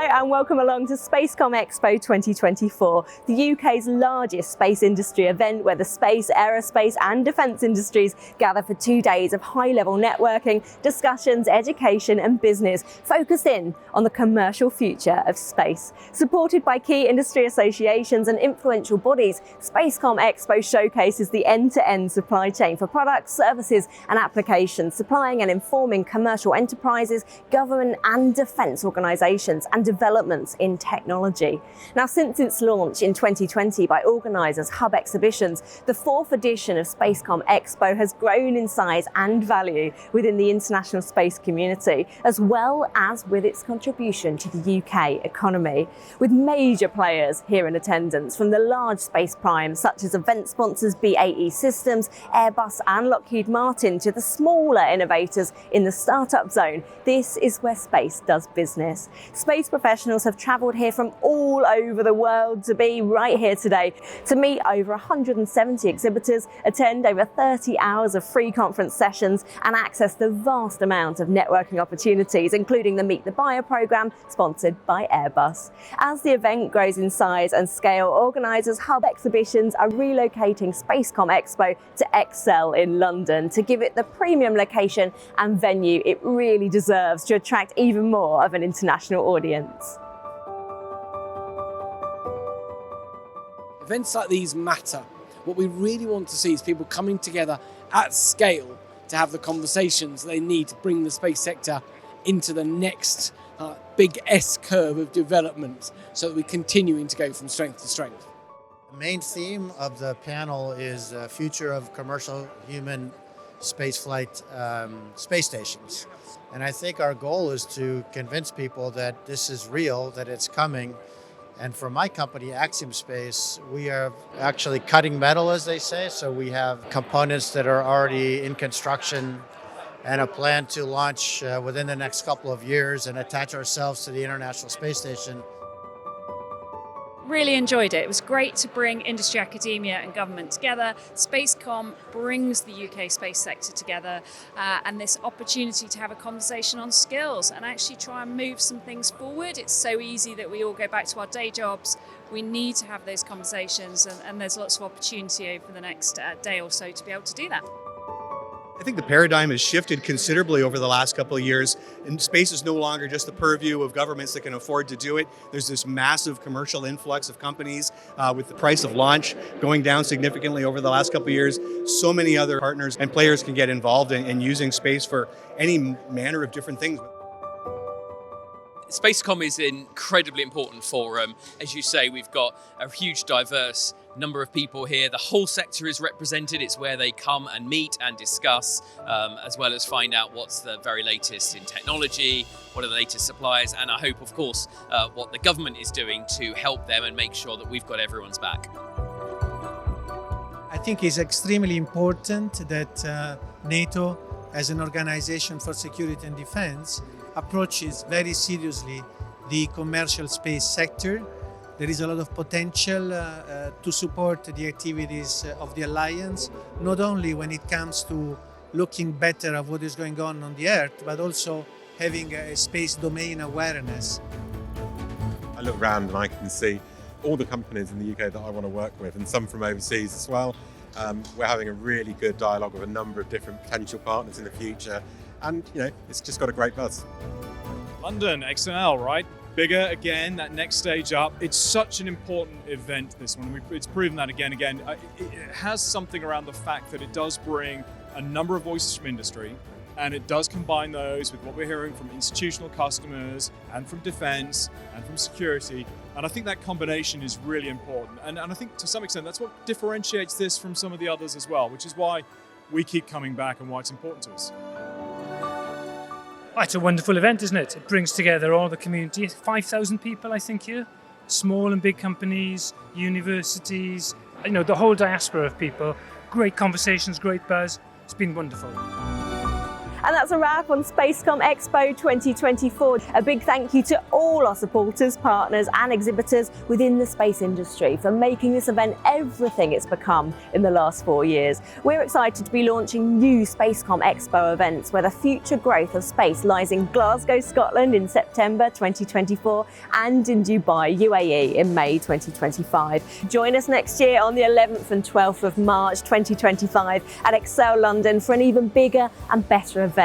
and welcome along to Spacecom Expo 2024, the UK's largest space industry event where the space, aerospace and defence industries gather for 2 days of high-level networking, discussions, education and business, focused in on the commercial future of space. Supported by key industry associations and influential bodies, Spacecom Expo showcases the end-to-end supply chain for products, services and applications, supplying and informing commercial enterprises, government and defence organisations and developments in technology. Now, since its launch in 2020 by organisers Hub Exhibitions, the 4th edition of Spacecom Expo has grown in size and value within the international space community, as well as with its contribution to the UK economy, with major players here in attendance, from the large space primes such as event sponsors BAE Systems, Airbus and Lockheed Martin, to the smaller innovators in the startup zone. This is where space does business. Space professionals have travelled here from all over the world to be right here today to meet over 170 exhibitors, attend over 30 hours of free conference sessions and access the vast amount of networking opportunities, including the Meet the Buyer programme sponsored by Airbus. As the event grows in size and scale, organisers Hub Exhibitions are relocating Spacecom Expo to Excel in London to give it the premium location and venue it really deserves to attract even more of an international audience. Events like these matter. What we really want to see is people coming together at scale to have the conversations they need to bring the space sector into the next big S-curve of development, so that we're continuing to go from strength to strength. The main theme of the panel is the future of commercial human spaceflight space stations. And I think our goal is to convince people that this is real, that it's coming. And for my company, Axiom Space, we are actually cutting metal, as they say. So we have components that are already in construction and a plan to launch within the next couple of years and attach ourselves to the International Space Station. Really enjoyed it. It was great to bring industry, academia and government together. Spacecom brings the UK space sector together and this opportunity to have a conversation on skills and actually try and move some things forward. It's so easy that we all go back to our day jobs. We need to have those conversations and there's lots of opportunity over the next day or so to be able to do that. I think the paradigm has shifted considerably over the last couple of years, and space is no longer just the purview of governments that can afford to do it. There's this massive commercial influx of companies with the price of launch going down significantly over the last couple of years. So many other partners and players can get involved in using space for any manner of different things. Spacecom is an incredibly important forum. As you say, we've got a huge diverse number of people here. The whole sector is represented. It's where they come and meet and discuss, as well as find out what's the very latest in technology, what are the latest suppliers, and I hope, of course, what the government is doing to help them and make sure that we've got everyone's back. I think it's extremely important that NATO, as an organization for security and defense, approaches very seriously the commercial space sector. There is a lot of potential to support the activities of the Alliance, not only when it comes to looking better at what is going on the Earth, but also having a space domain awareness. I look around and I can see all the companies in the UK that I want to work with, and some from overseas as well. We're having a really good dialogue with a number of different potential partners in the future, and it's just got a great buzz. London, XNL, right? Bigger again, that next stage up. It's such an important event, this one. It's proven that again. It has something around the fact that it does bring a number of voices from industry, and it does combine those with what we're hearing from institutional customers and from defense and from security. And I think that combination is really important. And I think to some extent, that's what differentiates this from some of the others as well, which is why we keep coming back and why it's important to us. It's a wonderful event, isn't it? It brings together all the community, 5,000 people, I think, here. Small and big companies, universities, the whole diaspora of people. Great conversations, great buzz. It's been wonderful. And that's a wrap on Spacecom Expo 2024. A big thank you to all our supporters, partners and exhibitors within the space industry for making this event everything it's become in the last 4 years. We're excited to be launching new Spacecom Expo events where the future growth of space lies in Glasgow, Scotland in September 2024 and in Dubai, UAE in May 2025. Join us next year on the 11th and 12th of March 2025 at Excel London for an even bigger and better event.